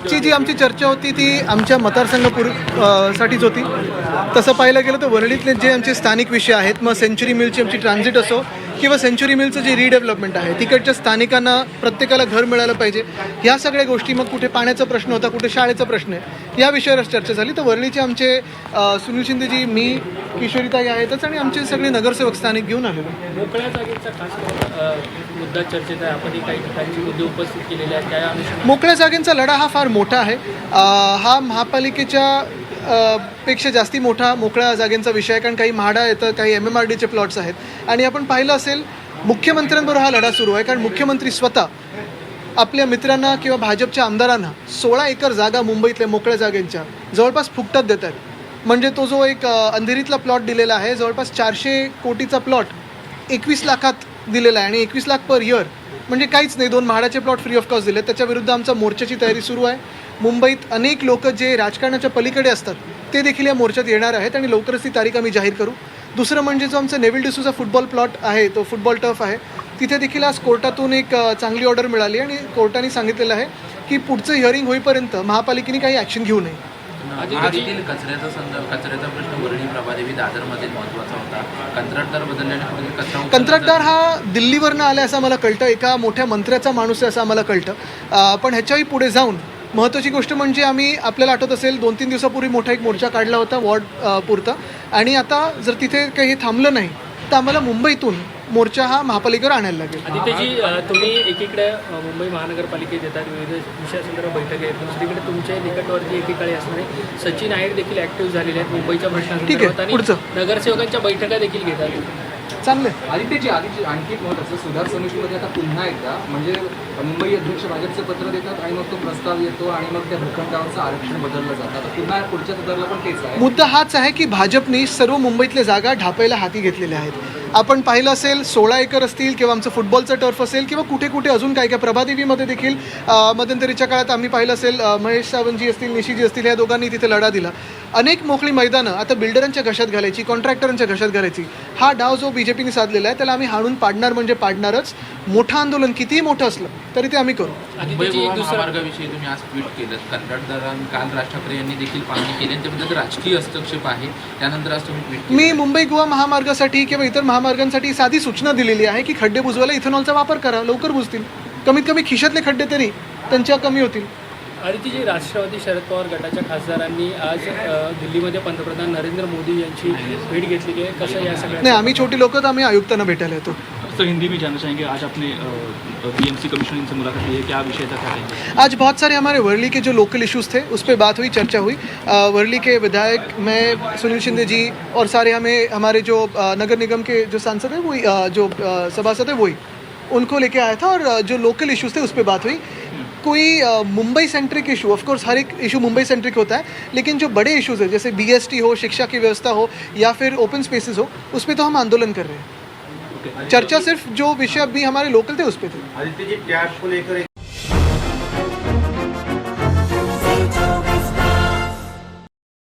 आजची जी आमची चर्चा होती ती आमच्या मतदारसंघ साठीच होती. तसं पाहायला गेलं तर वरळीतले जे आमचे स्थानिक विषय आहेत, मग सेंचुरी मिलची आमची ट्रान्झिट असो किंवा सेंचुरी मिलचं जे रिडेव्हलपमेंट आहे, तिकडच्या स्थानिकांना प्रत्येकाला घर मिळालं पाहिजे, ह्या सगळ्या गोष्टी, मग कुठे पाण्याचा प्रश्न होता, कुठे शाळेचा प्रश्न आहे, या विषयावर चर्चा झाली. तर वरळीचे आमचे सुनील शिंदेजी, मी, किशोरीताई आहेतच आणि आमचे सगळे नगरसेवक स्थानिक घेऊन आलेलो. मोकळ्या जागेचा खास मुद्दा चर्चेत आहे. आपण काही ठिकाणचे मुद्दे उपस्थित केलेले आहेत. त्या अनुषंगाने मोकळ्या जागेंचा लढा हा फार मोठा आहे. हा महापालिकेच्या पेक्षा जास्ती मोठा मोकळ्या जागेंचा विषय आहे, कारण काही म्हाडा येतं, काही MMRDचे प्लॉट्स आहेत आणि आपण पाहिलं असेल मुख्यमंत्र्यांबरोबर हा लढा सुरू आहे, कारण मुख्यमंत्री स्वतः आपल्या मित्रांना किंवा भाजपच्या आमदारांना 16 एकर जागा मुंबईतल्या मोकळ्या जागेंच्या जवळपास फुकटात देत आहेत. म्हणजे तो जो एक अंधेरीतला प्लॉट दिलेला आहे, जवळपास 400 कोटीचा प्लॉट 21 लाखात दिलेला आहे आणि 21 लाख पर इयर म्हणजे काहीच नाही. 2 म्हाडाचे प्लॉट फ्री ऑफ कॉस्ट दिले. त्याच्याविरुद्ध आमचा मोर्चाची तयारी सुरू आहे. मुंबईत अनेक लोक जे राजकारणाच्या पलीकडे असतात ते देखील या मोर्चात येणार आहेत आणि लवकरच ती तारीख आम्ही जाहीर करू. दुसरं म्हणजे जो आमचा नेव्हिल डिसूचा फुटबॉल प्लॉट आहे, तो फुटबॉल टर्फ आहे, तिथे देखील आज कोर्टातून एक चांगली ऑर्डर मिळाली आणि कोर्टाने सांगितलेलं आहे की पुढचं हिअरिंग होईपर्यंत महापालिकेने काही ॲक्शन घेऊ नये. कचऱ्याचा प्रश्न वरळी प्रभादेवी दादरमध्ये महत्त्वाचा होता. कंत्राटदार बदलल्याने कचरा कंत्राटदार हा दिल्लीवरनं आला असं आम्हाला कळतं, एका मोठ्या मंत्र्याचा माणूस आहे असं आम्हाला कळतं. पण ह्याच्याही पुढे जाऊन महत्त्वाची गोष्ट म्हणजे आम्ही, आपल्याला आठवत असेल 2-3 दिवसापूर्वी मोठा एक मोर्चा काढला होता वॉर्ड पुरता, आणि आता जर तिथे काही हे थांबलं नाही तर आम्हाला मुंबईतून मोर्चा हा महापालिकेवर आणायला लागेल. आदित्यजी, तुम्ही एकीकडे मुंबई महानगरपालिकेत येतात, विविध विषयासंदर्भात बैठक आहेत, दुसरीकडे तुमच्या निकटवर्ती एकीकडे असणारे सचिन नाईक देखील ॲक्टिव्ह झालेले आहेत मुंबईच्या प्रश्नांसंदर्भात आणि नगरसेवकांच्या बैठका देखील घेतात. चांगलं. आदित्यजी आणखी एक महत्त्वाचं, सुधार समितीमध्ये आता पुन्हा एकदा म्हणजे मुंबई अध्यक्ष भाजपचं पत्र देतात आणि मग तो प्रस्ताव येतो आणि मग त्या भूखंडावरचं आरक्षण बदललं जातं. आता पुन्हा पुढच्या सदरला पण तेच आहे. मुद्दा हाच आहे की भाजपने सर्व मुंबईतल्या जागा ढापायला हाती घेतलेल्या आहेत. आपण पाहिलं असेल 16 एकर असतील किंवा आमचं फुटबॉलचं टर्फ असेल किंवा कुठे कुठे अजून काय काय, प्रभादेवीमध्ये देखील मध्यंतरीच्या काळात आम्ही पाहिलं असेल महेश सावंतजी असतील, निशीजी असतील, या दोघांनी तिथे लढा दिला. अनेक मोकळी मैदानं आता बिल्डरांच्या घशात घालायची, कॉन्ट्रॅक्टरांच्या घशात घालायची, हा डाव जो बीजेपीने साधलेला आहे त्याला आम्ही हाणून पाडणार म्हणजे पाडणारच. मोठं आंदोलन कितीही मोठं असलं तरी ते आम्ही करू. मुंबई गोवा महामार्गाविषयी तुम्ही आज ट्विट केलं. कंत्राटदारांनी काल राज ठाकरे यांनी देखील पाहणी केली आणि त्याबद्दल राजकीय हस्तक्षेप आहे, त्यानंतर आज तुम्ही ट्विट मी मुंबई गोवा महामार्गासाठी किंवा इतर महामार्गांसाठी साधी सूचना दिलेली आहे की खड्डे बुजवायला इथेनॉलचा वापर करा, लवकर बुजतील. कमीत कमी खिशातले खड्डे तरी त्यांच्या कमी होतील. आदित्यजी, राष्ट्रवादी शरद पवार गटाच्या खासदारांनी आज दिल्लीमध्ये पंतप्रधान नरेंद्र मोदी यांची भेट घेतलेली आहे. कसं या सगळ्या नाही, आम्ही छोटी लोक, तर आम्ही आयुक्तांना भेटायला येतो. तो हिंदी में जानना चाहेंगे, आज आपने BMC कमिश्नर से मुलाकात की है, क्या विषय था, क्या है? आज बहुत सारे हमारे वर्ली के जो लोकल इश्यूज थे उस पर बात हुई, चर्चा हुई. वर्ली के विधायक, मैं, सुनील शिंदे जी और सारे हमारे जो नगर निगम के जो सांसद हैं वही, जो सभासद हैं वही, उनको लेके आया था और जो लोकल इश्यूज थे उस पर बात हुई. कोई मुंबई सेंट्रिक इशू, ऑफकोर्स हर एक इशू मुंबई सेंट्रिक होता है, लेकिन जो बड़े इश्यूज है जैसे BST हो, शिक्षा की व्यवस्था हो या फिर ओपन स्पेसेस हो, उस पर तो हम आंदोलन कर रहे हैं. चर्चा सिर्फ जो विषय अभी हमारे लोकल थे उस पर थे. आदित्य जी, टैक्स को लेकर